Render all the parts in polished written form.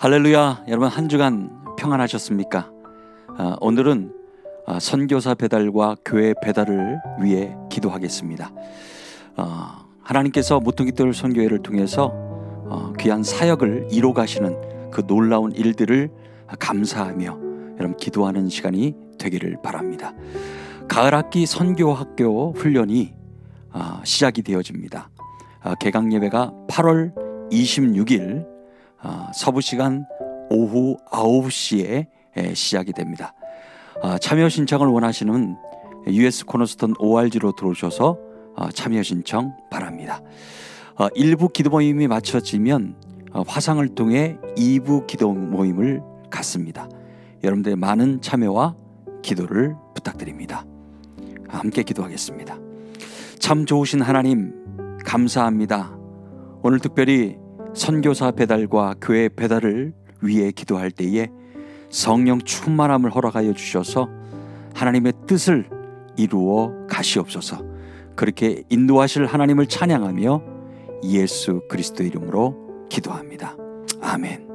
할렐루야. 여러분, 한 주간 평안하셨습니까? 오늘은 선교사 배달과 교회 배달을 위해 기도하겠습니다. 하나님께서 모퉁이돌 선교회를 통해서 귀한 사역을 이뤄 가시는 그 놀라운 일들을 감사하며 여러분 기도하는 시간이 되기를 바랍니다. 가을학기 선교학교 훈련이 시작이 되어집니다. 개강 예배가 8월 26일 서부시간 오후 9시에 시작이 됩니다. 참여 신청을 원하시는 US 코너스톤 ORG로 들어오셔서 참여 신청 바랍니다. 1부 기도 모임이 마쳐지면 화상을 통해 2부 기도 모임을 갖습니다. 여러분들의 많은 참여와 기도를 부탁드립니다. 함께 기도하겠습니다. 참 좋으신 하나님, 감사합니다. 오늘 특별히 선교사 배달과 교회 배달을 위해 기도할 때에 성령 충만함을 허락하여 주셔서 하나님의 뜻을 이루어 가시옵소서. 그렇게 인도하실 하나님을 찬양하며 예수 그리스도 이름으로 기도합니다. 아멘.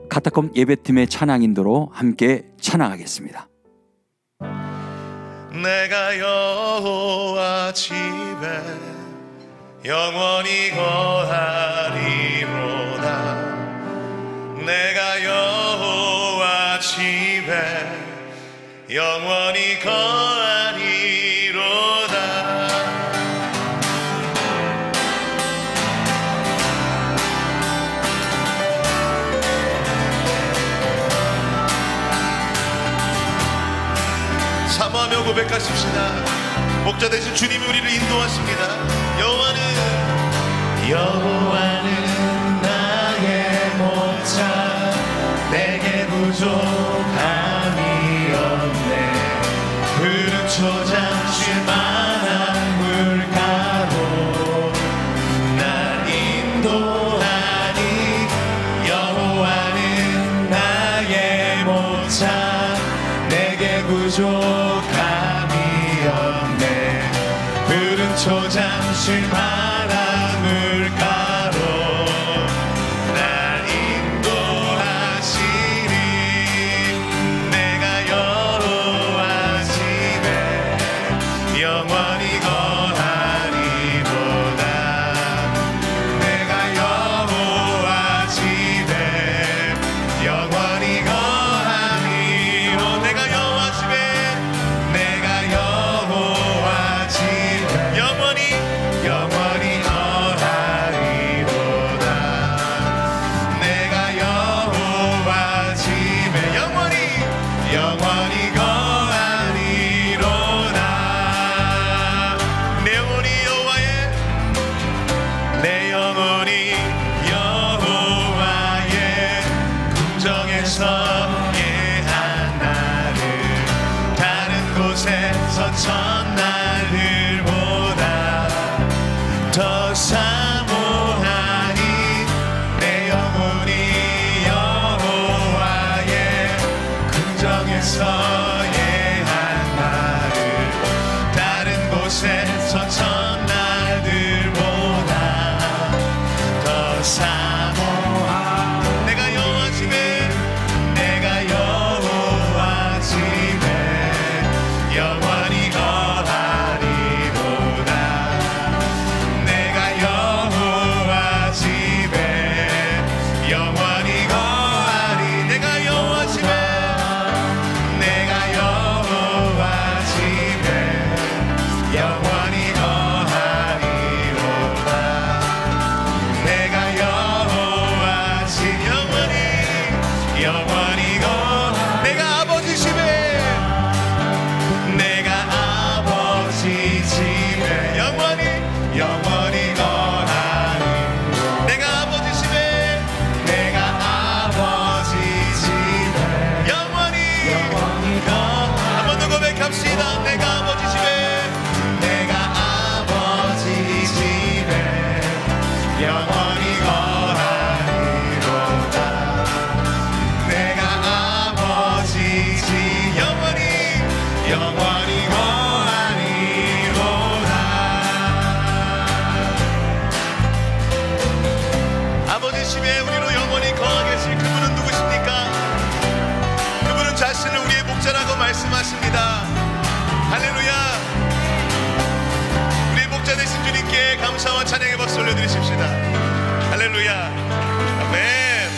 카타콤 예배팀의 찬양 인도로 함께 찬양하겠습니다. 내가 여호와 집에 영원히 거하리로다. 내가 여호와 집에 영원히 거하리로다. 사모하며 고백하십시다. 목자 되신 주님이 우리를 인도하십니다. 여호와는 나의 목자, 내게 부족함이 없네. 푸른 초장 쉴 만한 물가로 날 인도하니. 여호와는 나의 목자, 내게 부족함이 없네. 푸른 초장 쉴 만한 아버지 집에 우리로 영원히 목자라고 말씀하십니다. 할렐루야. 우리 목자 되신 주님께 감사와 찬양의 박수 올려드리십시다. 할렐루야. 아멘.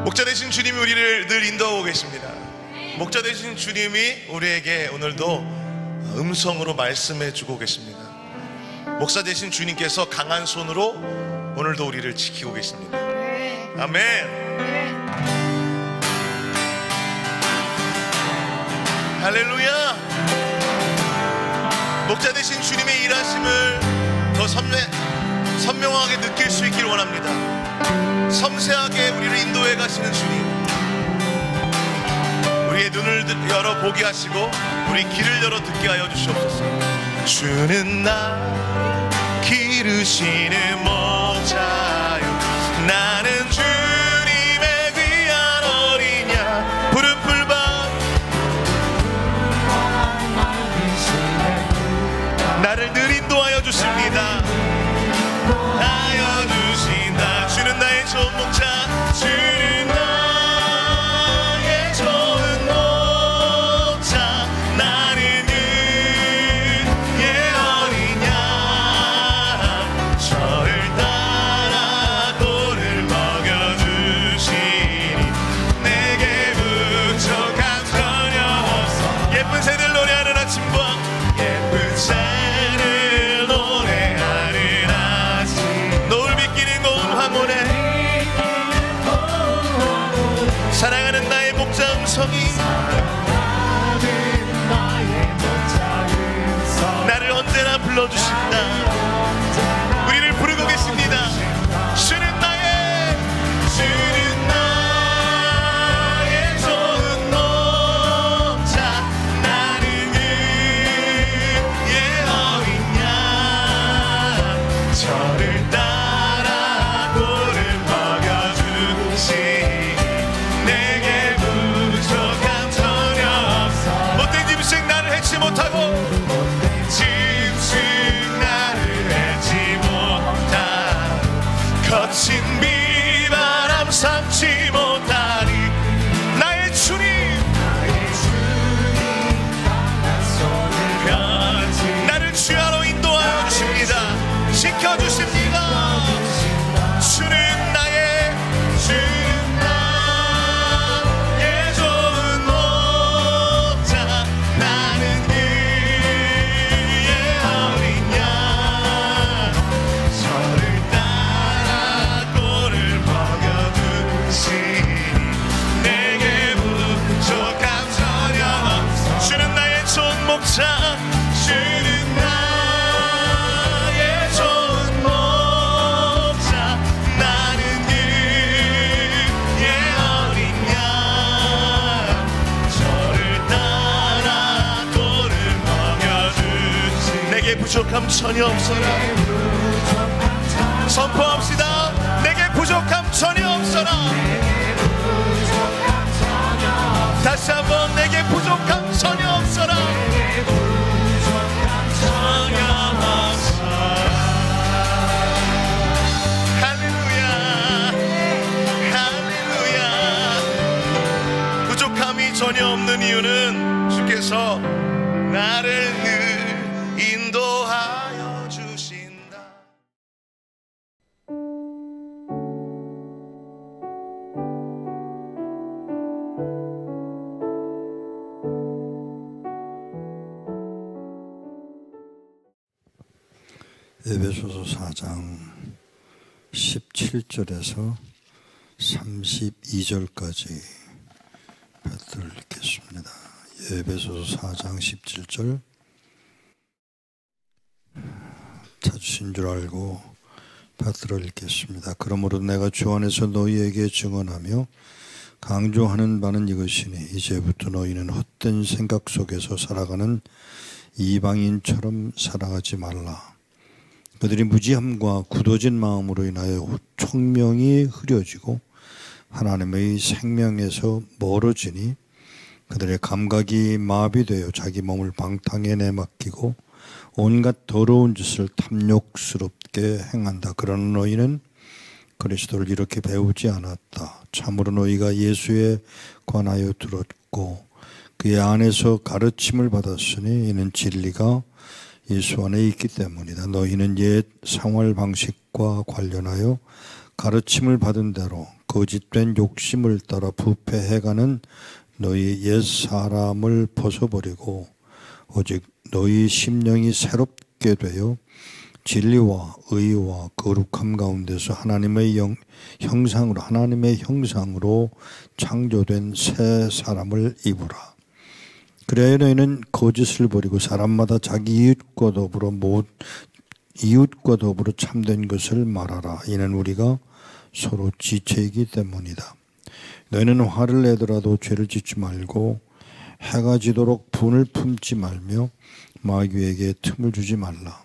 목자 되신 주님이 우리를 늘 인도하고 계십니다. 목자 되신 주님이 우리에게 오늘도 음성으로 말씀해 주고 계십니다. 목사 되신 주님께서 강한 손으로 오늘도 우리를 지키고 계십니다. 아멘. 할렐루야. 목자 되신 주님의 일하심을 더 선명하게 느낄 수 있길 원합니다. 섬세하게 우리를 인도해 가시는 주님, 우리의 눈을 열어 보게 하시고 우리 귀를 열어 듣게 하여 주시옵소서. 주는 나 기르시는 목자요, 나는 주님의 귀한 어린 양. 푸른 풀밭 나를 늘 인도하여 주십니다. 하여 주신다. 주는 나의 좋은 목자, 주는 나의 좋은 목자, 나는 그의 어린 양. 저를 따라 꼴을 먹여주시니 내게 부족함 전혀 없어. 예쁜 새들 노래하는 아침과 예쁜 새를 노래하는 아침, 노을 비끼는 고운 황혼에 사랑하는 나의 목자 음성이 나를 언제나 불러주신다. 우리를 부르고 계십니다. 주는 나의 좋은 목자, 나는 그의 어린 양. 저를 따라 꼴을 먹여주시니 내게 부족함 전혀 없어. 못된 짐승 나를 해치 못하고, 짐승 나를 해치 못하고, 거친 비바람 삼지 못하니 나의 주님 나를 주야로 인도하여 주십니다. 지켜주십니다. 주는 나의 좋은 목자, 나는 그의 어린 양. 저를 따라 꼴을 먹여주시니 내게 부족함 전혀 없어. 주는 나의 좋은 목자, 주는 나의 좋은 목자, 나는 그의 어린 양. 저를 따라 꼴을 먹여주시니 내게 부족함 전혀 없어라. 선포합시다. 내게 부족함 전혀 없어라. 다시 한번, 내게 부족함 전혀 없어라. 전혀 없어라. 할렐루야. 할렐루야. 부족함이 전혀 없는 이유는 주께서 나를 늘 인도하여 주신다. 에베소서 4장 17절에서 32절까지 파트를 읽겠습니다. 에베소서 4장 17절, 찾으신 줄 알고 파트를 읽겠습니다. 그러므로 내가 주 안에서 너희에게 증언하며 강조하는 바는 이것이니 이제부터 너희는 헛된 생각 속에서 살아가는 이방인처럼 살아가지 말라. 그들이 무지함과 굳어진 마음으로 인하여 총명이 흐려지고 하나님의 생명에서 멀어지니 그들의 감각이 마비되어 자기 몸을 방탕에 내맡기고 온갖 더러운 짓을 탐욕스럽게 행한다. 그러나 너희는 그리스도를 이렇게 배우지 않았다. 참으로 너희가 예수에 관하여 들었고 그의 안에서 가르침을 받았으니 이는 진리가 예수 안에 있기 때문이다. 너희는 옛 생활 방식과 관련하여 가르침을 받은 대로 거짓된 욕심을 따라 부패해가는 너희 옛 사람을 벗어버리고 오직 너희 심령이 새롭게 되어 진리와 의와 거룩함 가운데서 하나님의 형상으로 창조된 새 사람을 입으라. 그래야 너희는 거짓을 버리고 사람마다 자기 이웃과 더불어 참된 것을 말하라. 이는 우리가 서로 지체이기 때문이다. 너희는 화를 내더라도 죄를 짓지 말고 해가 지도록 분을 품지 말며 마귀에게 틈을 주지 말라.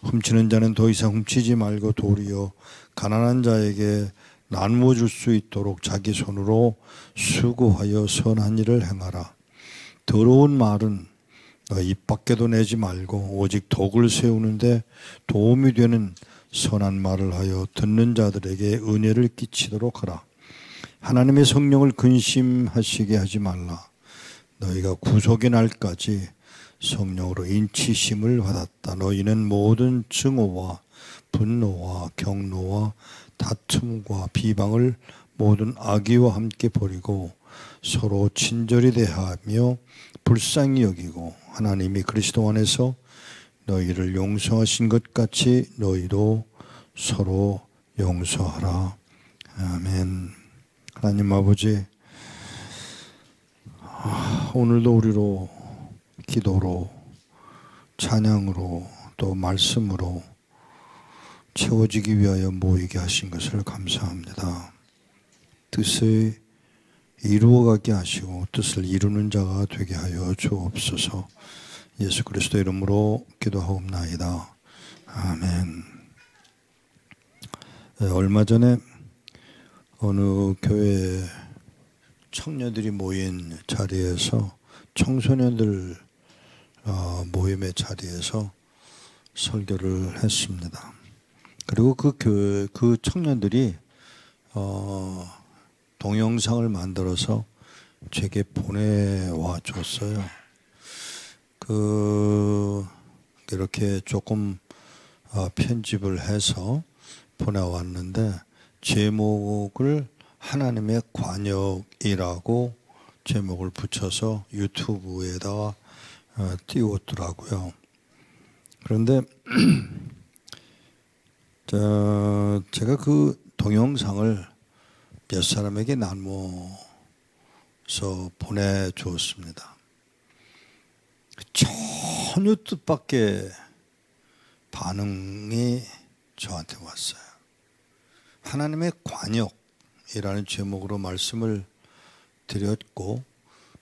훔치는 자는 더 이상 훔치지 말고 도리어 가난한 자에게 나누어 줄 수 있도록 자기 손으로 수고하여 선한 일을 행하라. 더러운 말은 입 밖에도 내지 말고 오직 덕을 세우는데 도움이 되는 선한 말을 하여 듣는 자들에게 은혜를 끼치도록 하라. 하나님의 성령을 근심하시게 하지 말라. 너희가 구속의 날까지 성령으로 인치심을 받았다. 너희는 모든 증오와 분노와 경노와 다툼과 비방을 모든 악의와 함께 버리고 서로 친절히 대하며 불쌍히 여기고 하나님이 그리스도 안에서 너희를 용서하신 것 같이 너희도 서로 용서하라. 아멘. 하나님 아버지, 오늘도 우리로 기도로 찬양으로 또 말씀으로 채워지기 위하여 모이게 하신 것을 감사합니다. 뜻을 이루어가게 하시고 뜻을 이루는 자가 되게 하여 주옵소서. 예수 그리스도 이름으로 기도하옵나이다. 아멘. 얼마 전에 어느 교회 청년들이 모인 자리에서 청소년들 모임의 자리에서 설교를 했습니다. 그리고 그 청년들이 동영상을 만들어서 제게 보내와 줬어요. 이렇게 조금 편집을 해서 보내왔는데 제목을 하나님의 관역이라고 제목을 붙여서 유튜브에다가 띄웠더라고요. 그런데 제가 그 동영상을 몇 사람에게 나누어서 보내주었습니다. 전혀 뜻밖의 반응이 저한테 왔어요. 하나님의 관역이라는 제목으로 말씀을 드렸고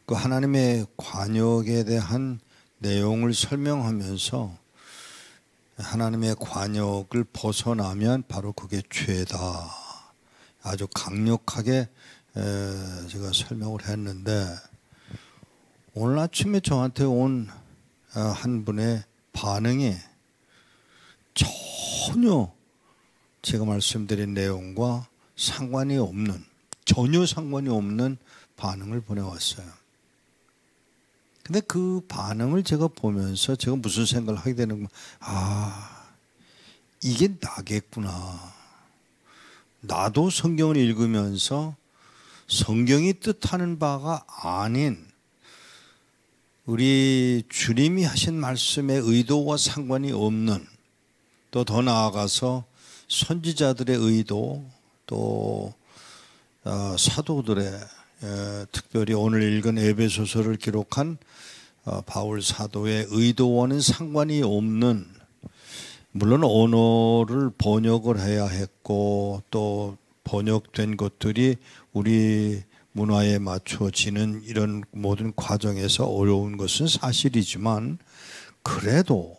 그 하나님의 관역에 대한 내용을 설명하면서 하나님의 관역을 벗어나면 바로 그게 죄다. 아주 강력하게 제가 설명을 했는데 오늘 아침에 저한테 온 한 분의 반응이 전혀 제가 말씀드린 내용과 전혀 상관이 없는 반응을 보내왔어요. 근데 그 반응을 제가 보면서 제가 무슨 생각을 하게 되는 거야. 이게 나겠구나. 나도 성경을 읽으면서 성경이 뜻하는 바가 아닌 우리 주님이 하신 말씀의 의도와 상관이 없는 또 더 나아가서 선지자들의 의도 또 사도들의 특별히 오늘 읽은 에베소서를 기록한 바울 사도의 의도와는 상관이 없는 물론 언어를 번역을 해야 했고 또 번역된 것들이 우리 문화에 맞춰지는 이런 모든 과정에서 어려운 것은 사실이지만 그래도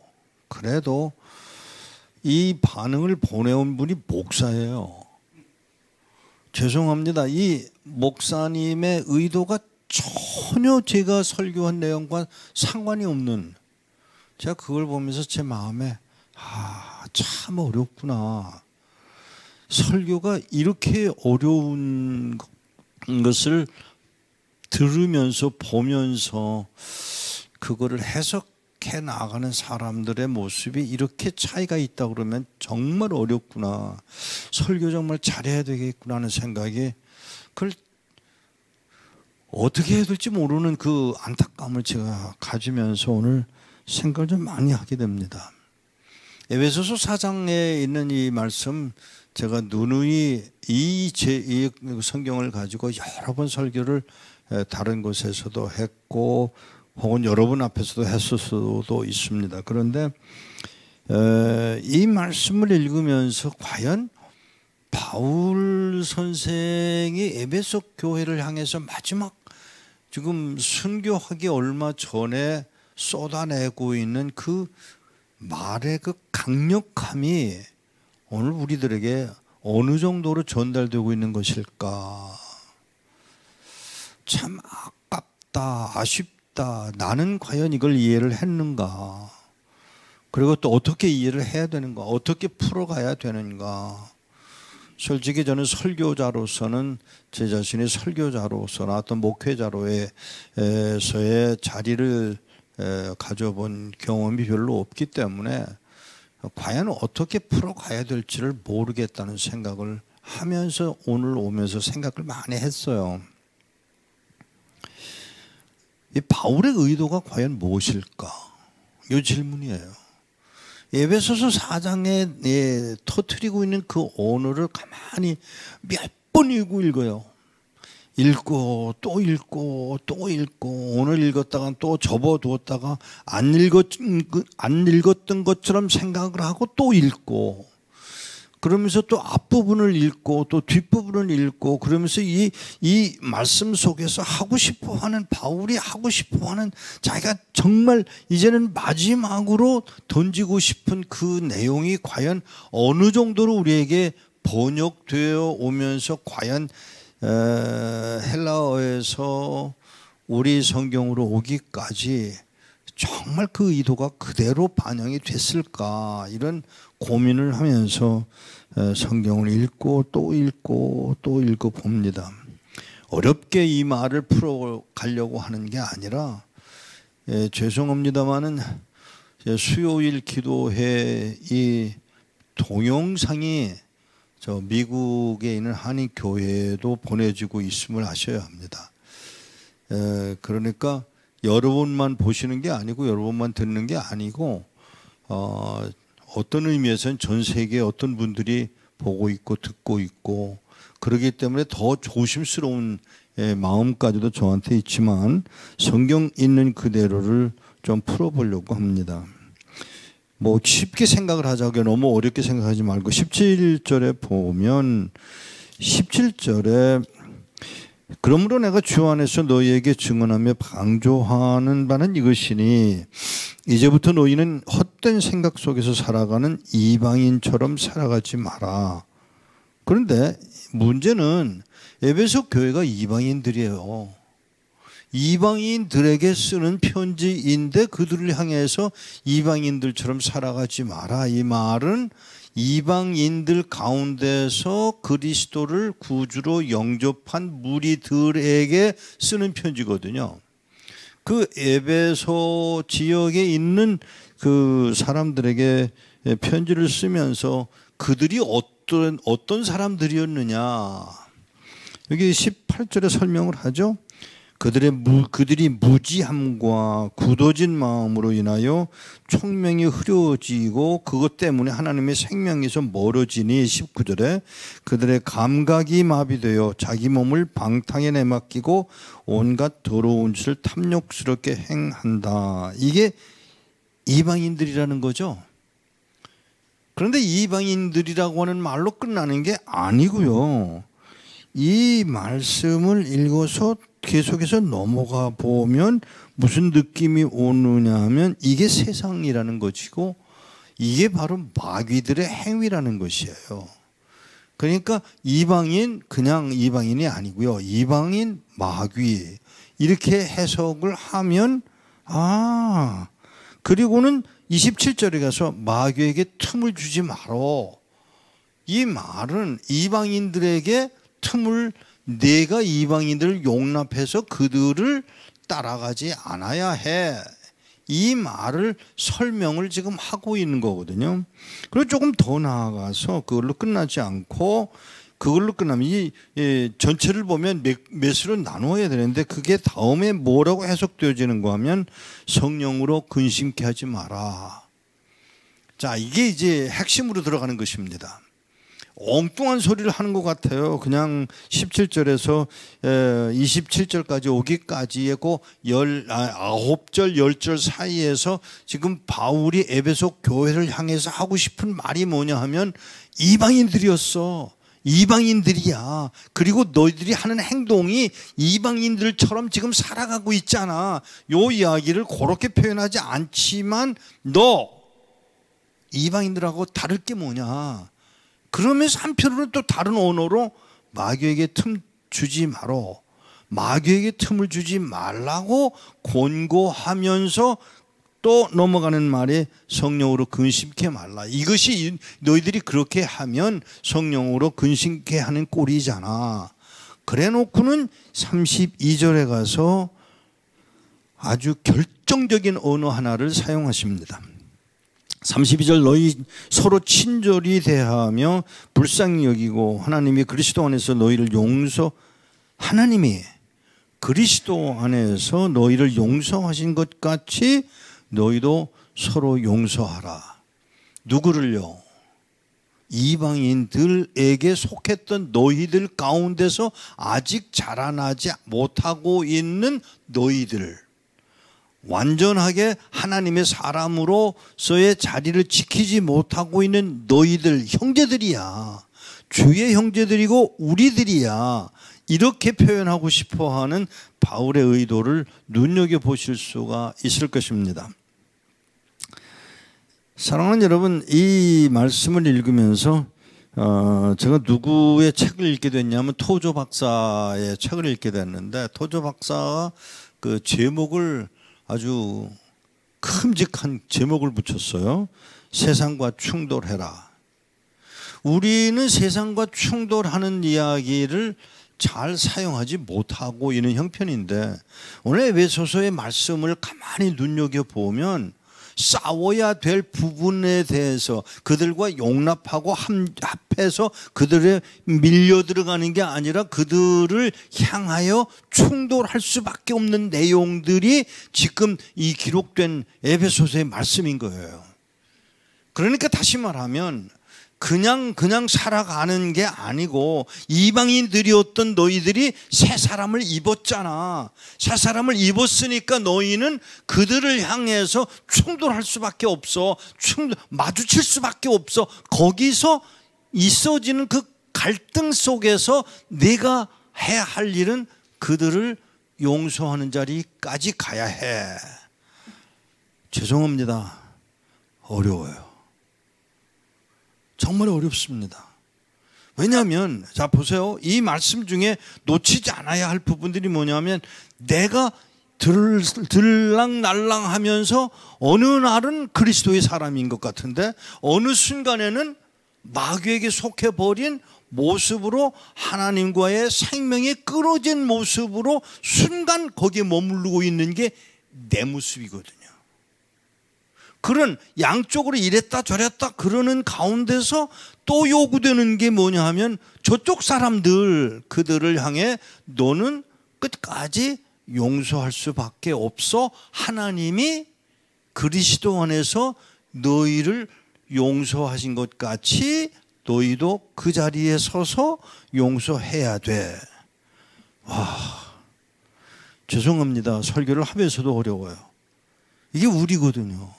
이 반응을 보내온 분이 목사예요. 죄송합니다. 이 목사님의 의도가 전혀 제가 설교한 내용과 상관이 없는 제가 그걸 보면서 제 마음에 참 어렵구나. 설교가 이렇게 어려운 것을 들으면서 보면서 그거를 해석해 나가는 사람들의 모습이 이렇게 차이가 있다 그러면 정말 어렵구나. 설교 정말 잘해야 되겠구나 하는 생각이, 그걸 어떻게 해야 될지 모르는 그 안타까움을 제가 가지면서 오늘 생각을 좀 많이 하게 됩니다. 에베소서 4장에 있는 이 말씀, 제가 누누이 이 성경을 가지고 여러 번 설교를 다른 곳에서도 했고 혹은 여러분 앞에서도 했을 수도 있습니다. 그런데 이 말씀을 읽으면서 과연 바울 선생이 에베소 교회를 향해서 마지막 지금 순교하기 얼마 전에 쏟아내고 있는 그 말의 그 강력함이 오늘 우리들에게 어느 정도로 전달되고 있는 것일까? 참 아깝다, 아쉽다. 나는 과연 이걸 이해를 했는가? 그리고 또 어떻게 이해를 해야 되는가? 어떻게 풀어가야 되는가? 솔직히 저는 설교자로서는 제 자신이 설교자로서나 어떤 목회자로서의 자리를 가져본 경험이 별로 없기 때문에 과연 어떻게 풀어가야 될지를 모르겠다는 생각을 하면서 오늘 오면서 생각을 많이 했어요. 이 바울의 의도가 과연 무엇일까? 이 질문이에요. 에베소서 4장에 터뜨리고 있는 그 언어를 가만히 몇 번 읽어요. 읽고 또 읽고 또 읽고, 오늘 읽었다가 또 접어두었다가 안 읽었던 것처럼 생각을 하고 또 읽고, 그러면서 또 앞부분을 읽고 또 뒷부분을 읽고, 그러면서 이 말씀 속에서 하고 싶어하는, 바울이 하고 싶어하는, 자기가 정말 이제는 마지막으로 던지고 싶은 그 내용이 과연 어느 정도로 우리에게 번역되어 오면서 과연 헬라어에서 우리 성경으로 오기까지 정말 그 의도가 그대로 반영이 됐을까, 이런 고민을 하면서 성경을 읽고 또 읽고 또 읽어 봅니다. 어렵게 이 말을 풀어가려고 하는 게 아니라, 죄송합니다마는 수요일 기도회 이 동영상이 저 미국에 있는 한인교회에도 보내지고 있음을 아셔야 합니다. 그러니까 여러분만 보시는 게 아니고 여러분만 듣는 게 아니고 어떤 의미에서는 전 세계에 어떤 분들이 보고 있고 듣고 있고, 그렇기 때문에 더 조심스러운 마음까지도 저한테 있지만 성경 있는 그대로를 좀 풀어보려고 합니다. 뭐 쉽게 생각을 하자고요. 너무 어렵게 생각하지 말고 17절에 보면, 17절에 그러므로 내가 주 안에서 너희에게 증언하며 강조하는 바는 이것이니 이제부터 너희는 헛된 생각 속에서 살아가는 이방인처럼 살아가지 마라. 그런데 문제는 에베소 교회가 이방인들이에요. 이방인들에게 쓰는 편지인데 그들을 향해서 이방인들처럼 살아가지 마라. 이 말은 이방인들 가운데서 그리스도를 구주로 영접한 무리들에게 쓰는 편지거든요. 그 에베소 지역에 있는 그 사람들에게 편지를 쓰면서 그들이 어떤 사람들이었느냐, 여기 18절에 설명을 하죠. 그들이 무지함과 굳어진 마음으로 인하여 총명이 흐려지고 그것 때문에 하나님의 생명에서 멀어지니, 19절에 그들의 감각이 마비되어 자기 몸을 방탕에 내맡기고 온갖 더러운 짓을 탐욕스럽게 행한다. 이게 이방인들이라는 거죠. 그런데 이방인들이라고 하는 말로 끝나는 게 아니고요. 이 말씀을 읽어서 계속해서 넘어가 보면 무슨 느낌이 오느냐 하면, 이게 세상이라는 것이고 이게 바로 마귀들의 행위라는 것이에요. 그러니까 이방인, 그냥 이방인이 아니고요, 이방인, 마귀, 이렇게 해석을 하면, 그리고는 27절에 가서 마귀에게 틈을 주지 말어. 이 말은 이방인들에게 틈을 내가 이방인들을 용납해서 그들을 따라가지 않아야 해. 이 말을 설명을 지금 하고 있는 거거든요. 그리고 조금 더 나아가서 그걸로 끝나지 않고 그걸로 끝나면 이 전체를 보면 몇으로 나누어야 되는데 그게 다음에 뭐라고 해석되어지는가 하면 성령으로 근심케 하지 마라. 자, 이게 이제 핵심으로 들어가는 것입니다. 엉뚱한 소리를 하는 것 같아요. 그냥 17절에서 27절까지 오기까지의 그 9절, 10절 사이에서 지금 바울이 에베소 교회를 향해서 하고 싶은 말이 뭐냐 하면 이방인들이었어. 이방인들이야. 그리고 너희들이 하는 행동이 이방인들처럼 지금 살아가고 있잖아. 요 이야기를 그렇게 표현하지 않지만 너 이방인들하고 다를 게 뭐냐. 그러면서 한편으로는 또 다른 언어로 마귀에게 틈 주지 마라. 마귀에게 틈을 주지 말라고 권고하면서 또 넘어가는 말에 성령으로 근심케 말라. 이것이 너희들이 그렇게 하면 성령으로 근심케 하는 꼴이잖아. 그래 놓고는 32절에 가서 아주 결정적인 언어 하나를 사용하십니다. 32절 너희 서로 친절히 대하며 불쌍히 여기고 하나님이 그리스도 안에서 너희를 하나님이 그리스도 안에서 너희를 용서하신 것 같이 너희도 서로 용서하라. 누구를요? 이방인들에게 속했던 너희들 가운데서 아직 자라나지 못하고 있는 너희들, 완전하게 하나님의 사람으로서의 자리를 지키지 못하고 있는 너희들, 형제들이야. 주의 형제들이고 우리들이야. 이렇게 표현하고 싶어하는 바울의 의도를 눈여겨보실 수가 있을 것입니다. 사랑하는 여러분, 이 말씀을 읽으면서 제가 누구의 책을 읽게 됐냐면 토조 박사의 책을 읽게 됐는데, 토조 박사가 그 제목을 아주 큼직한 제목을 붙였어요. 세상과 충돌해라. 우리는 세상과 충돌하는 이야기를 잘 사용하지 못하고 있는 형편인데, 오늘 에베소서의 말씀을 가만히 눈여겨보면 싸워야 될 부분에 대해서 그들과 용납하고 합해서 그들에 밀려 들어가는 게 아니라 그들을 향하여 충돌할 수밖에 없는 내용들이 지금 이 기록된 에베소서의 말씀인 거예요. 그러니까 다시 말하면 그냥 살아가는 게 아니고, 이방인들이었던 너희들이 새 사람을 입었잖아. 새 사람을 입었으니까 너희는 그들을 향해서 충돌할 수밖에 없어. 마주칠 수밖에 없어. 거기서 있어지는 그 갈등 속에서 내가 해야 할 일은 그들을 용서하는 자리까지 가야 해. 죄송합니다. 어려워요. 정말 어렵습니다. 왜냐하면 자 보세요. 이 말씀 중에 놓치지 않아야 할 부분들이 뭐냐면, 내가 들랑날랑하면서 어느 날은 그리스도의 사람인 것 같은데 어느 순간에는 마귀에게 속해버린 모습으로 하나님과의 생명이 끊어진 모습으로 순간 거기에 머무르고 있는 게 내 모습이거든요. 그런 양쪽으로 이랬다 저랬다 그러는 가운데서 또 요구되는 게 뭐냐 하면, 저쪽 사람들 그들을 향해 너는 끝까지 용서할 수밖에 없어. 하나님이 그리스도 안에서 너희를 용서하신 것 같이 너희도 그 자리에 서서 용서해야 돼. 와, 죄송합니다. 설교를 하면서도 어려워요. 이게 우리거든요.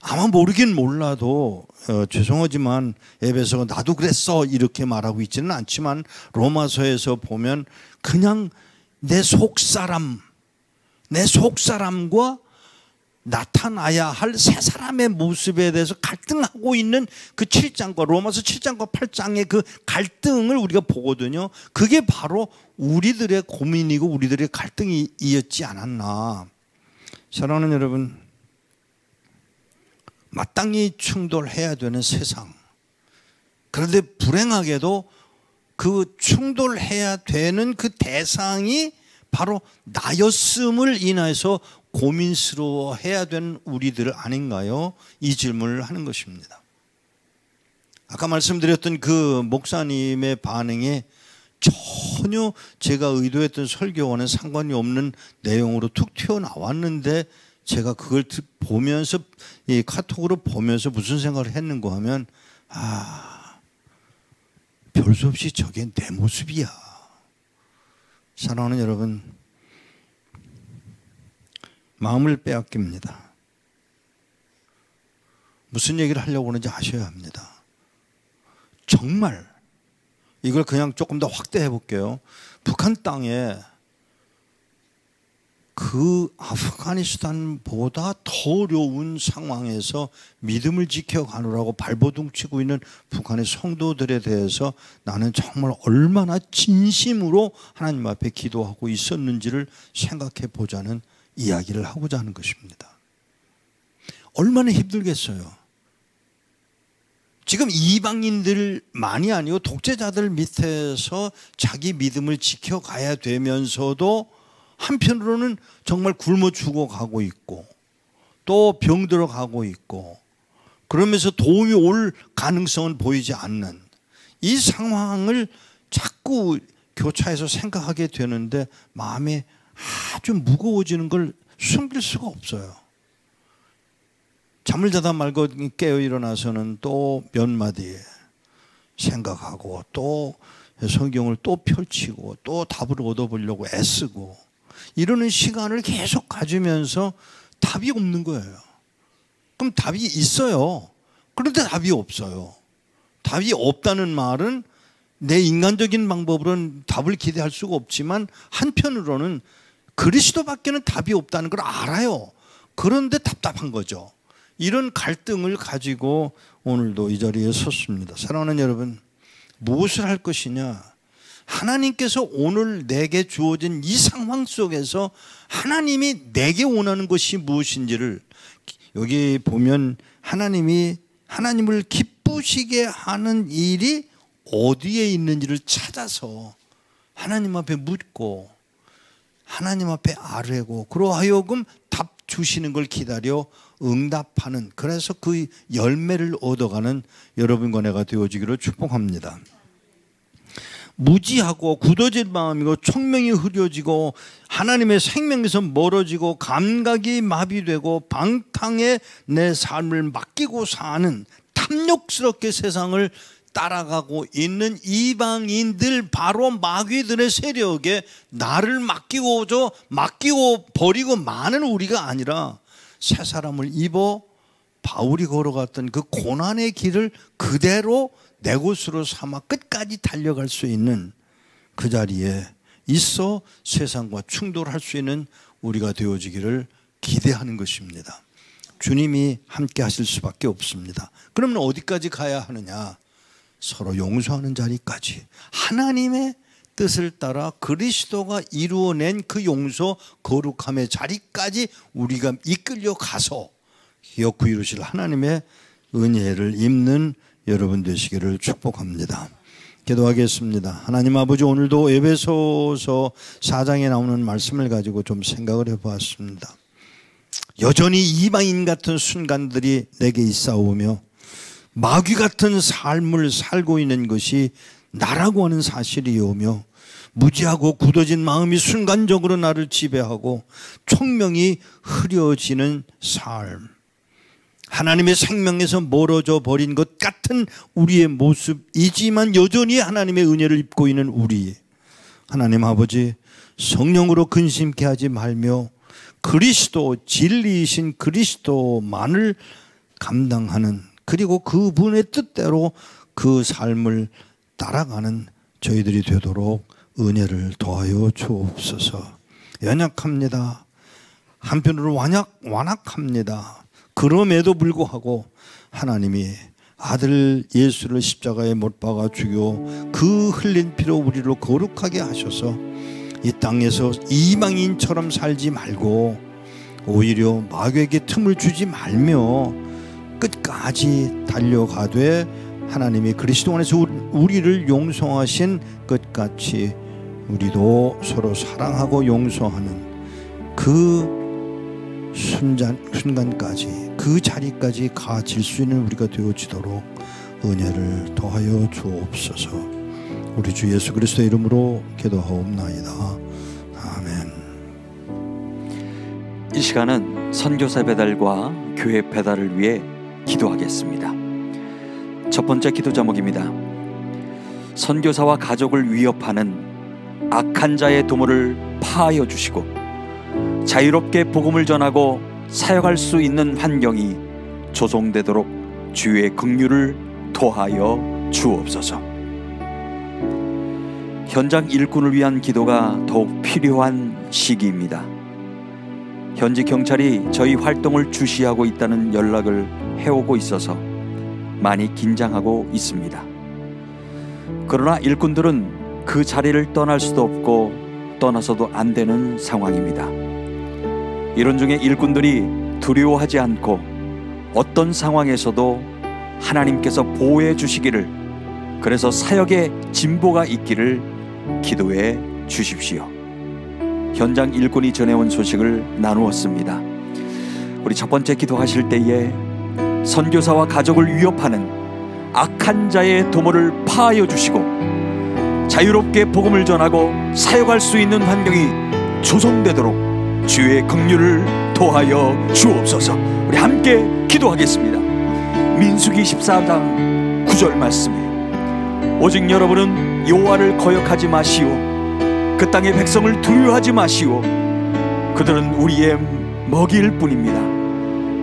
아마 모르긴 몰라도 죄송하지만 에베소가 나도 그랬어 이렇게 말하고 있지는 않지만, 로마서에서 보면 그냥 내 속사람과 나타나야 할 새 사람의 모습에 대해서 갈등하고 있는 그 7장과 로마서 7장과 8장의 그 갈등을 우리가 보거든요. 그게 바로 우리들의 고민이고 우리들의 갈등이었지 않았나. 사랑하는 여러분, 마땅히 충돌해야 되는 세상, 그런데 불행하게도 그 충돌해야 되는 그 대상이 바로 나였음을 인해서 고민스러워해야 되는 우리들 아닌가요? 이 질문을 하는 것입니다. 아까 말씀드렸던 그 목사님의 반응에 전혀 제가 의도했던 설교와는 상관이 없는 내용으로 툭 튀어나왔는데 제가 그걸 보면서 이 카톡으로 보면서 무슨 생각을 했는가 하면 별 수 없이 저게 내 모습이야. 사랑하는 여러분, 마음을 빼앗깁니다. 무슨 얘기를 하려고 하는지 아셔야 합니다. 정말 이걸 그냥 조금 더 확대해 볼게요. 북한 땅에 그 아프가니스탄보다 더 어려운 상황에서 믿음을 지켜가느라고 발버둥 치고 있는 북한의 성도들에 대해서 나는 정말 얼마나 진심으로 하나님 앞에 기도하고 있었는지를 생각해 보자는 이야기를 하고자 하는 것입니다. 얼마나 힘들겠어요. 지금 이방인들만이 아니고 독재자들 밑에서 자기 믿음을 지켜가야 되면서도 한편으로는 정말 굶어 죽어가고 있고 또 병들어 가고 있고 그러면서 도움이 올 가능성은 보이지 않는 이 상황을 자꾸 교차해서 생각하게 되는데 마음이 아주 무거워지는 걸 숨길 수가 없어요. 잠을 자다 말고 깨어 일어나서는 또 몇 마디 생각하고 또 성경을 또 펼치고 또 답을 얻어보려고 애쓰고 이러는 시간을 계속 가지면서 답이 없는 거예요. 그럼 답이 있어요. 그런데 답이 없어요. 답이 없다는 말은 내 인간적인 방법으로는 답을 기대할 수가 없지만 한편으로는 그리스도밖에는 답이 없다는 걸 알아요. 그런데 답답한 거죠. 이런 갈등을 가지고 오늘도 이 자리에 섰습니다. 사랑하는 여러분, 무엇을 할 것이냐? 하나님께서 오늘 내게 주어진 이 상황 속에서 하나님이 내게 원하는 것이 무엇인지를 여기 보면 하나님을 기쁘시게 하는 일이 어디에 있는지를 찾아서 하나님 앞에 묻고 하나님 앞에 아뢰고 그러하여금 답 주시는 걸 기다려 응답하는, 그래서 그 열매를 얻어가는 여러분과 내가 되어지기를 축복합니다. 무지하고 굳어진 마음이고 청명이 흐려지고 하나님의 생명에서 멀어지고 감각이 마비되고 방탕에 내 삶을 맡기고 사는 탐욕스럽게 세상을 따라가고 있는 이방인들, 바로 마귀들의 세력에 나를 맡기고 버리고 마는 우리가 아니라 새 사람을 입어 바울이 걸어갔던 그 고난의 길을 그대로 내 곳으로 삼아 끝까지 달려갈 수 있는 그 자리에 있어 세상과 충돌할 수 있는 우리가 되어지기를 기대하는 것입니다. 주님이 함께 하실 수밖에 없습니다. 그러면 어디까지 가야 하느냐? 서로 용서하는 자리까지, 하나님의 뜻을 따라 그리스도가 이루어낸 그 용서 거룩함의 자리까지 우리가 이끌려 가서 기어코 이루실 하나님의 은혜를 입는 여러분 되시기를 축복합니다. 기도하겠습니다. 하나님 아버지, 오늘도 에베소서 4장에 나오는 말씀을 가지고 좀 생각을 해보았습니다. 여전히 이방인 같은 순간들이 내게 있사오며 마귀 같은 삶을 살고 있는 것이 나라고 하는 사실이오며 무지하고 굳어진 마음이 순간적으로 나를 지배하고 총명이 흐려지는 삶, 하나님의 생명에서 멀어져 버린 것 같은 우리의 모습이지만 여전히 하나님의 은혜를 입고 있는 우리, 하나님 아버지, 성령으로 근심케 하지 말며 그리스도, 진리이신 그리스도만을 감당하는, 그리고 그분의 뜻대로 그 삶을 따라가는 저희들이 되도록 은혜를 더하여 주옵소서. 연약합니다. 한편으로 완악합니다. 그럼에도 불구하고 하나님이 아들 예수를 십자가에 못 박아 죽여 그 흘린 피로 우리를 거룩하게 하셔서 이 땅에서 이방인처럼 살지 말고 오히려 마귀에게 틈을 주지 말며 끝까지 달려가되 하나님이 그리스도 안에서 우리를 용서하신 것 같이 우리도 서로 사랑하고 용서하는 그 순간까지, 그 자리까지 가질 수 있는 우리가 되어지도록 은혜를 더하여 주옵소서. 우리 주 예수 그리스도의 이름으로 기도하옵나이다. 아멘. 이 시간은 선교사 배달과 교회 배달을 위해 기도하겠습니다. 첫 번째 기도 제목입니다. 선교사와 가족을 위협하는 악한 자의 도모를 파하여 주시고 자유롭게 복음을 전하고 사역할 수 있는 환경이 조성되도록 주의 긍휼을 토하여 주옵소서. 현장 일꾼을 위한 기도가 더욱 필요한 시기입니다. 현지 경찰이 저희 활동을 주시하고 있다는 연락을 해오고 있어서 많이 긴장하고 있습니다. 그러나 일꾼들은 그 자리를 떠날 수도 없고 떠나서도 안 되는 상황입니다. 이런 중에 일꾼들이 두려워하지 않고 어떤 상황에서도 하나님께서 보호해 주시기를, 그래서 사역에 진보가 있기를 기도해 주십시오. 현장 일꾼이 전해온 소식을 나누었습니다. 우리 첫 번째 기도하실 때에 선교사와 가족을 위협하는 악한 자의 도모를 파하여 주시고 자유롭게 복음을 전하고 사역할 수 있는 환경이 조성되도록 주의 긍휼을 토하여 주옵소서. 우리 함께 기도하겠습니다. 민수기 14장 9절 말씀에 오직 여러분은 여호와를 거역하지 마시오, 그 땅의 백성을 두려워하지 마시오. 그들은 우리의 먹이일 뿐입니다.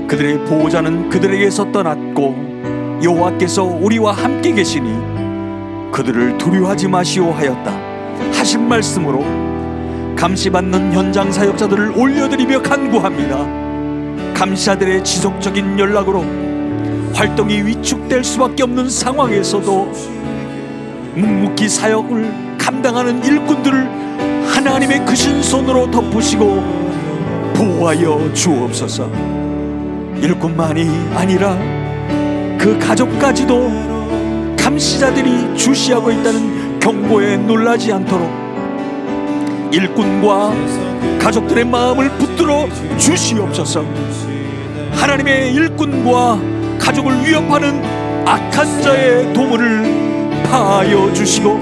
그들의 보호자는 그들에게서 떠났고 여호와께서 우리와 함께 계시니 그들을 두려워하지 마시오 하였다 하신 말씀으로 감시받는 현장 사역자들을 올려드리며 간구합니다. 감시자들의 지속적인 연락으로 활동이 위축될 수밖에 없는 상황에서도 묵묵히 사역을 감당하는 일꾼들을 하나님의 크신 손으로 덮으시고 보호하여 주옵소서. 일꾼만이 아니라 그 가족까지도 감시자들이 주시하고 있다는 경고에 놀라지 않도록 일꾼과 가족들의 마음을 붙들어 주시옵소서. 하나님의 일꾼과 가족을 위협하는 악한 자의 도모를 파하여 주시고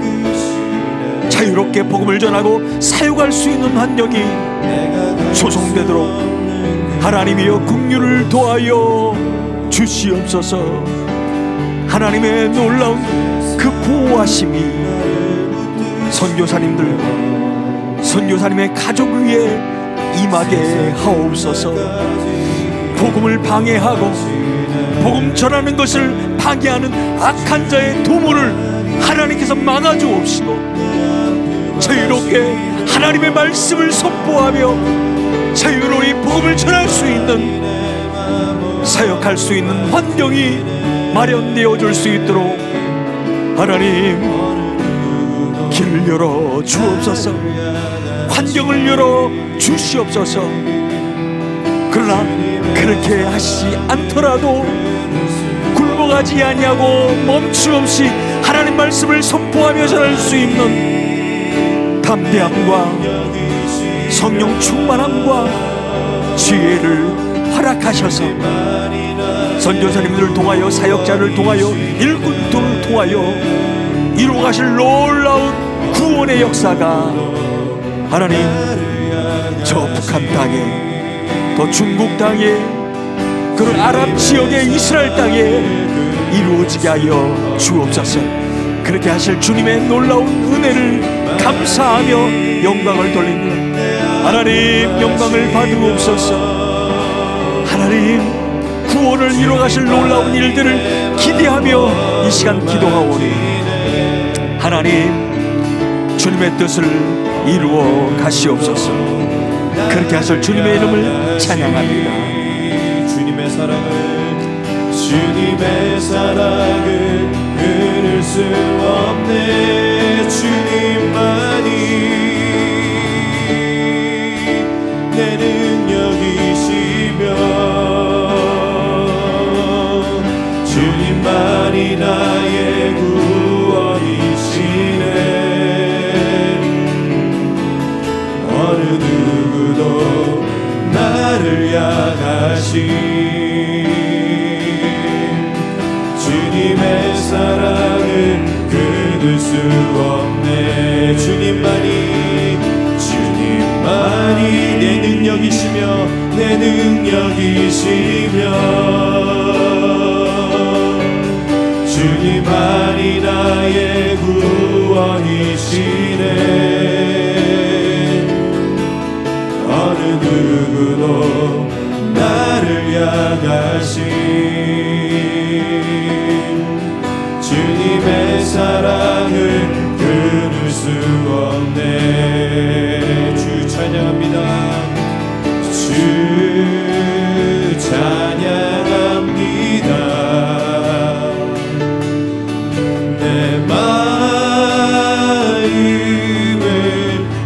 자유롭게 복음을 전하고 사역할 수 있는 환경이 조성되도록 하나님이여 긍휼을 도하여 주시옵소서. 하나님의 놀라운 그 보호하심이 선교사님의 가족 위에 임하게 하옵소서. 복음을 방해하고 복음 전하는 것을 방해하는 악한 자의 도모를 하나님께서 막아주옵시고 자유롭게 하나님의 말씀을 선포하며 자유로이 복음을 전할 수 있는, 사역할 수 있는 환경이 마련되어 줄 수 있도록 하나님 길을 열어 주옵소서. 환경을 열어 주시옵소서. 그러나 그렇게 하시지 않더라도 굴복하지 아니하고 멈춤없이 하나님 말씀을 선포하며 전할 수 있는 담대함과 성령 충만함과 지혜를 허락하셔서 선교사님들을 통하여, 사역자를 통하여, 일꾼들을 통하여 이루어가실 놀라운 구원의 역사가 하나님 저 북한 땅에, 또 중국 땅에, 그런 아랍 지역의 이스라엘 땅에 이루어지게 하여 주옵소서. 그렇게 하실 주님의 놀라운 은혜를 감사하며 영광을 돌립니다. 하나님 영광을 받으옵소서. 하나님 구원을 이루어가실 놀라운 일들을 기대하며 이 시간 기도하오니 하나님 주님의 뜻을 이루어 가시옵소서. 그렇게 하실 주님의 이름을 찬양합니다. 주님의 사랑을 끊을 수 없네. 주님만이 내 능력이시며 주님만이 나의 끊을 수 없네. 주님만이 내 능력이시며 내 능력이시며 주님만이 나의 구원이시네. 어느 누구도 나를 향하신 주님의 사랑을 끊을 수 없네. 주 찬양합니다. 주 찬양합니다. 내 마음을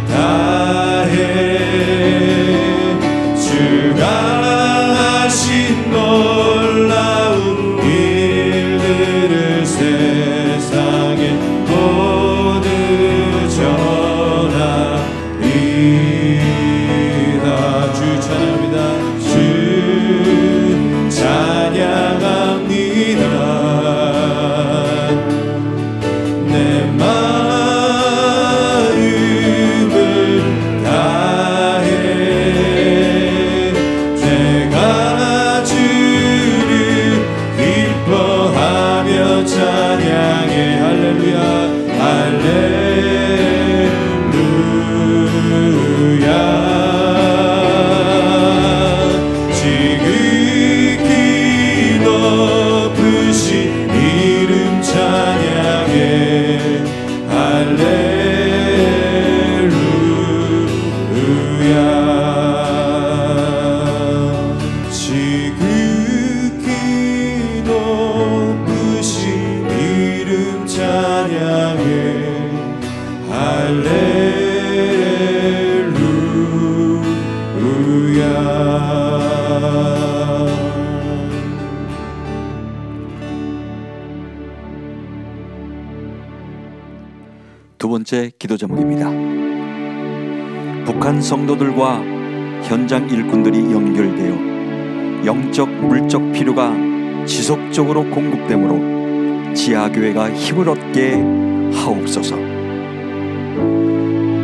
다해 주가 하신 놀라운 일들을 세상에 모두 전하리이다. 주 찬양합니다. 주 찬양합니다. 내 마음을 다해 내가 주를 기뻐하며 찬양해. 할렐루야 할렐루야. 지극히 높으신 이름 찬양해. 할렐루야. 지극히 높으신 이름 찬양해. 할렐루야. 두 번째 기도 제목입니다. 북한 성도들과 현장 일꾼들이 연결되어 영적 물적 필요가 지속적으로 공급되므로 지하교회가 힘을 얻게 하옵소서.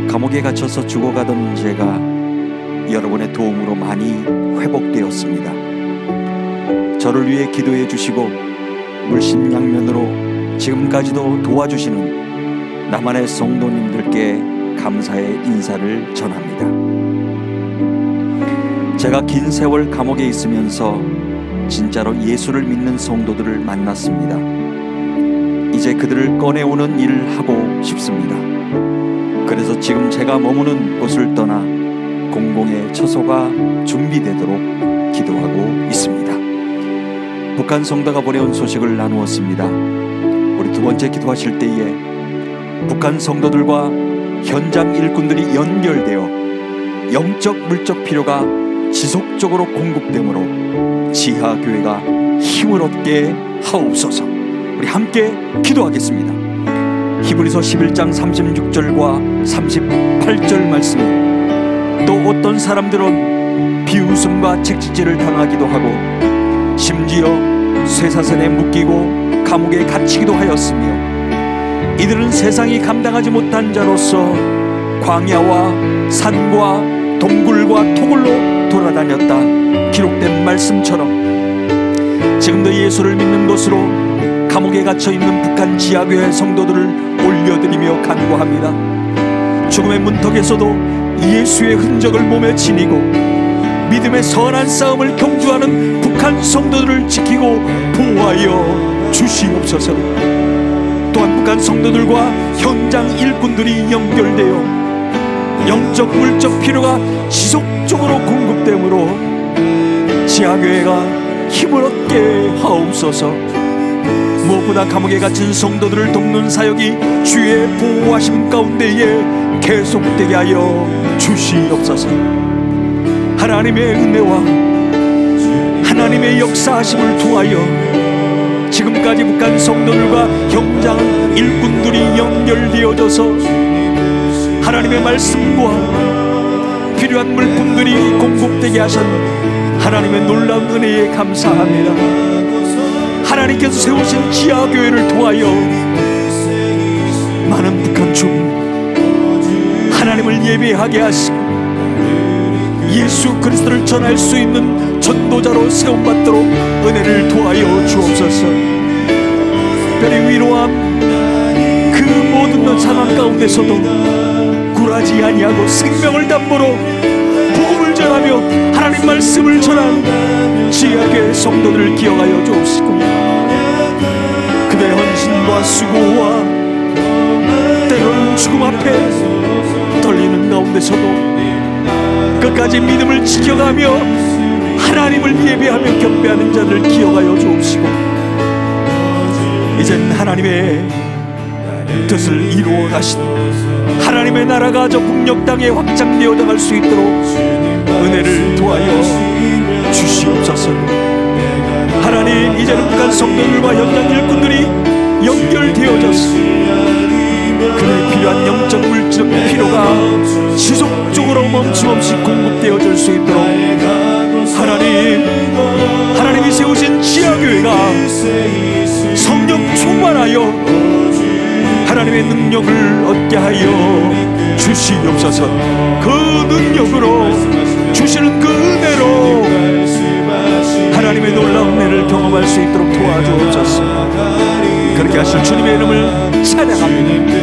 감옥에 갇혀서 죽어가던 제가 여러분의 도움으로 많이 회복되었습니다. 저를 위해 기도해 주시고 물심양면으로 지금까지도 도와주시는 나만의 성도님들께 감사의 인사를 전합니다. 제가 긴 세월 감옥에 있으면서 진짜로 예수를 믿는 성도들을 만났습니다. 이제 그들을 꺼내오는 일을 하고 싶습니다. 그래서 지금 제가 머무는 곳을 떠나 공공의 처소가 준비되도록 기도하고 있습니다. 북한 성도가 보내온 소식을 나누었습니다. 우리 두 번째 기도하실 때에 북한 성도들과 현장 일꾼들이 연결되어 영적 물적 필요가 지속적으로 공급되므로 지하교회가 힘을 얻게 하옵소서. 우리 함께 기도하겠습니다. 히브리서 11장 36절과 38절 말씀에 또 어떤 사람들은 비웃음과 채찍질을 당하기도 하고 심지어 쇠사슬에 묶이고 감옥에 갇히기도 하였으며 이들은 세상이 감당하지 못한 자로서 광야와 산과 동굴과 토굴로 돌아다녔다. 기록된 말씀처럼 지금도 예수를 믿는 것으로 감옥에 갇혀있는 북한 지하교회 성도들을 올려드리며 간구합니다. 죽음의 문턱에서도 예수의 흔적을 몸에 지니고 믿음의 선한 싸움을 경주하는 북한 성도들을 지키고 보호하여 주시옵소서. 또한 북한 성도들과 현장 일꾼들이 연결되어 영적 물적 필요가 지속적으로 공급되므로 지하교회가 힘을 얻게 하옵소서. 무엇보다 감옥에 갇힌 성도들을 돕는 사역이 주의 보호하심 가운데에 계속되게 하여 주시옵소서. 하나님의 은혜와 하나님의 역사하심을 통하여 지금까지 북한 성도들과 현장 일꾼들이 연결되어져서 하나님의 말씀과 필요한 물품들이 공급되게 하신 하나님의 놀라운 은혜에 감사합니다. 하나님께서 세우신 지하교회를 통하여 많은 북한 주민 하나님을 예배하게 하시고 예수 그리스도를 전할 수 있는 전도자로 세움받도록 은혜를 도하여 주옵소서. 특별히 위로함 그 모든 상황 가운데서도 굴하지 아니하고 생명을 담보로 복음을 전하며 하나님 말씀을 전하는 지하교회 성도들을 기억하여 주옵시고 그들의 헌신과 수고와 때로는 죽음 앞에 떨리는 가운데서도 끝까지 믿음을 지켜가며 하나님을 예배하며 경배하는 자들을 기억하여 주옵시고 이젠 하나님의 뜻을 이루어 가신 하나님의 나라가 저 북녘 땅에 확장되어 나갈 수 있도록 은혜를 도하여 주시옵소서. 하나님 이제는 북한 성도들과 현장 일꾼들이 연결되어져서 그들의 필요한 영적 물질적 필요가 지속적으로 멈춤없이 공급되어질 수 있도록 하나님이 세우신 지하교회가 성령 충만하여 하나님의 능력을 얻게 하여 주시옵소서. 그 능력으로 주시는 그 은혜로 하나님의 놀라운 은혜를 경험할 수 있도록 도와주옵소서. 그렇게 하실 주님의 이름을 찬양합니다.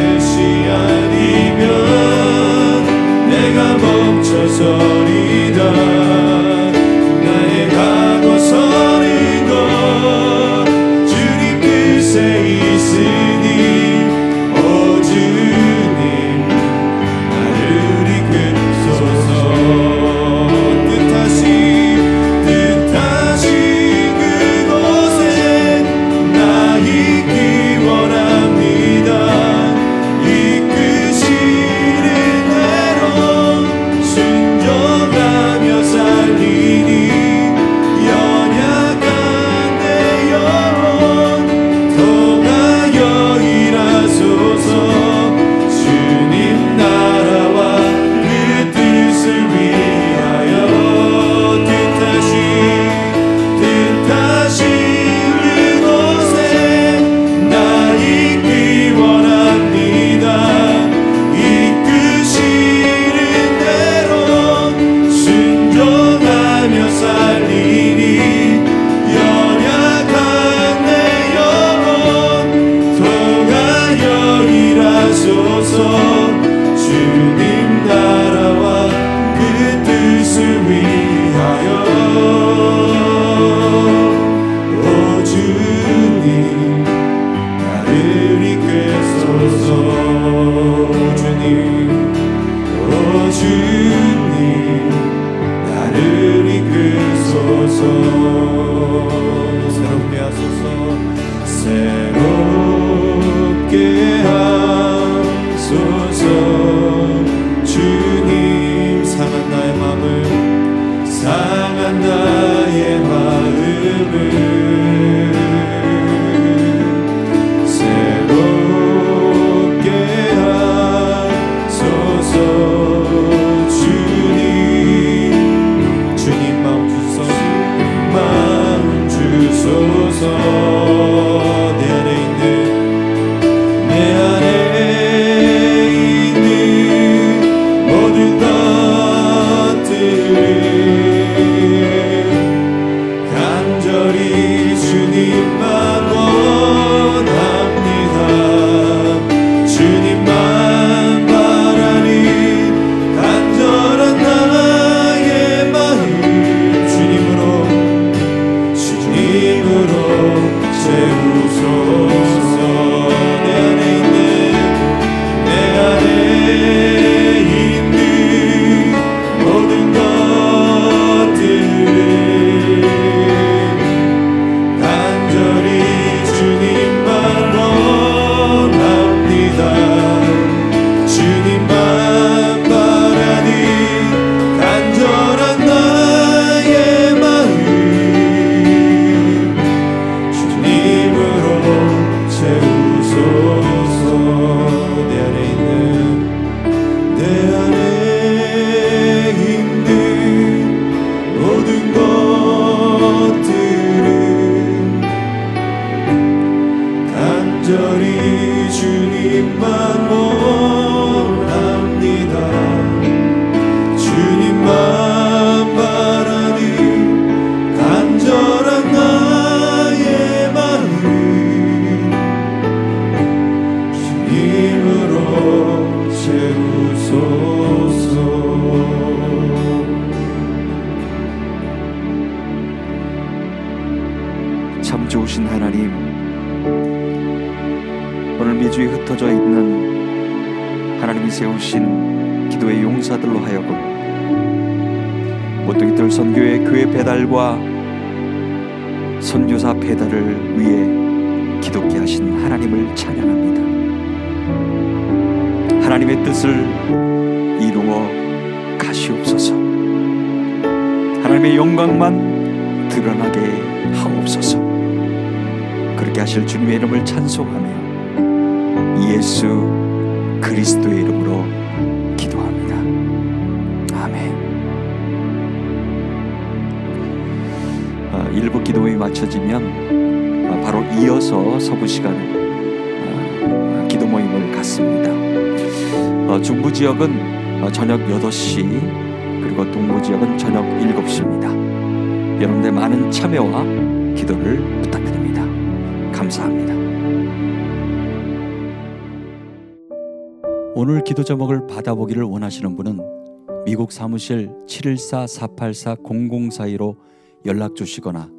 내가 멈춰서리다. 나의 각오서는 것 주님 뜻에 있으니 오 주님 나를 이끌소서. 뜻하신 그곳에 나 있기 원합니다. 주님만 원합니다. 채우소서. 참 좋으신 하나님, 오늘 미주에 흩어져 있는 하나님이 세우신 기도의 용사들로 하여금 모퉁이돌 선교회 교회 배달과 선교사 배달을 위해 기도케 하신 하나님을 찬양합니다. 하나님의 뜻을 이루어 가시옵소서. 하나님의 영광만 드러나게 하옵소서. 그렇게 하실 주님의 이름을 찬송하며 예수 그리스도의 이름으로 기도합니다. 아멘. 1부 기도회 마쳐지면 바로 이어서 서부 시간 기도 모임을 갖습니다. 중부 지역은 저녁 8시, 그리고 동부 지역은 저녁 7시입니다. 여러분들의 많은 참여와 기도를 부탁드립니다. 감사합니다. 오늘 기도 제목을 받아보기를 원하시는 분은 미국 사무실 714-484-0042로 연락 주시거나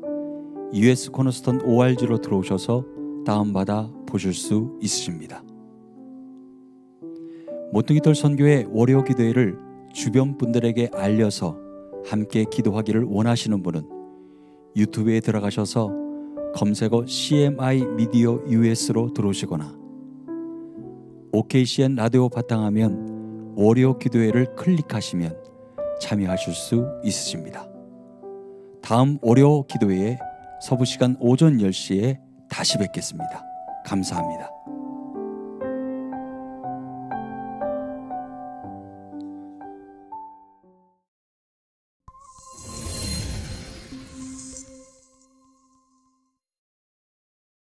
US 코너스턴 ORG로 들어오셔서 다운받아 보실 수 있으십니다. 모퉁이돌 선교회 월요 기도회를 주변 분들에게 알려서 함께 기도하기를 원하시는 분은 유튜브에 들어가셔서 검색어 CMI 미디어 US로 들어오시거나 OKCN 라디오 바탕하면 월요 기도회를 클릭하시면 참여하실 수 있으십니다. 다음 월요 기도회에 서부 시간 오전 10시에 다시 뵙겠습니다. 감사합니다.